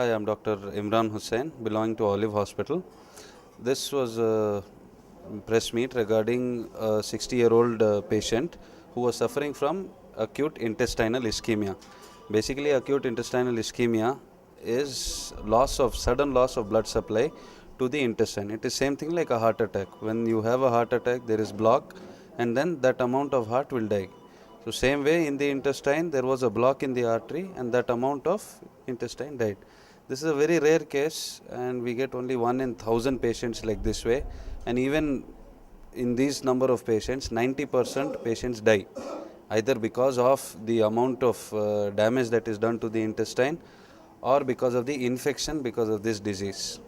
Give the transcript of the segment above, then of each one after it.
Hi, I'm Dr. Imran Hussain, belonging to Olive Hospital. This was a press meet regarding a 60-year-old patient who was suffering from acute intestinal ischemia. Basically, acute intestinal ischemia is sudden loss of blood supply to the intestine. It is same thing like a heart attack. When you have a heart attack, there is block, and then that amount of heart will die. So same way in the intestine there was a block in the artery and that amount of intestine died. This is a very rare case and we get only 1 in 1000 patients like this way, and even in these number of patients 90% patients die either because of the amount of damage that is done to the intestine or because of the infection because of this disease.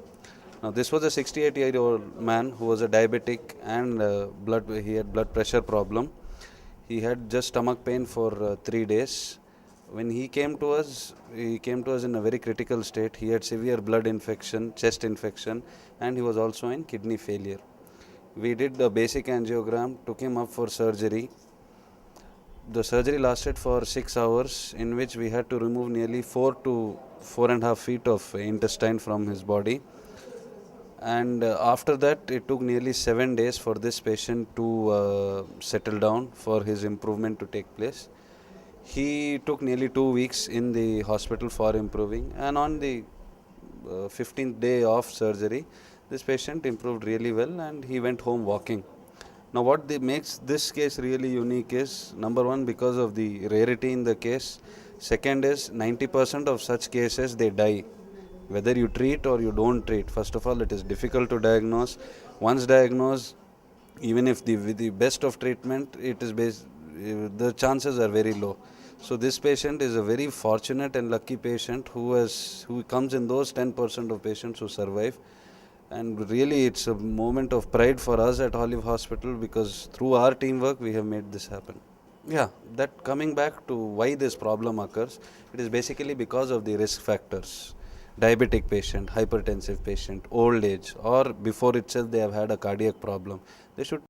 Now this was a 68-year-old man who was a diabetic and he had blood pressure problem. He had just stomach pain for 3 days. When he came to us in a very critical state. He had severe blood infection, chest infection, and he was also in kidney failure. We did a basic angiogram, took him up for surgery. The surgery lasted for 6 hours, in which we had to remove nearly 4 to 4.5 feet of intestine from his body. And after that it took nearly 7 days for this patient to settle down, for his improvement to take place. He took nearly 2 weeks in the hospital for improving, and on the 15th day of surgery this patient improved really well and he went home walking. Now what makes this case really unique is, number one, because of the rarity in the case. Second is 90% of such cases they die whether you treat or you don't treat. First of all, it is difficult to diagnose. Once diagnosed, even if with the best of treatment, the chances are very low. So this patient is a very fortunate and lucky patient who comes in those 10% of patients who survive. And really it's a moment of pride for us at Olive Hospital, because through our teamwork we have made this happen. Yeah, that coming back to why this problem occurs, it is basically because of the risk factors. Diabetic patient, hypertensive patient, old age, or before itself they have had a cardiac problem. They should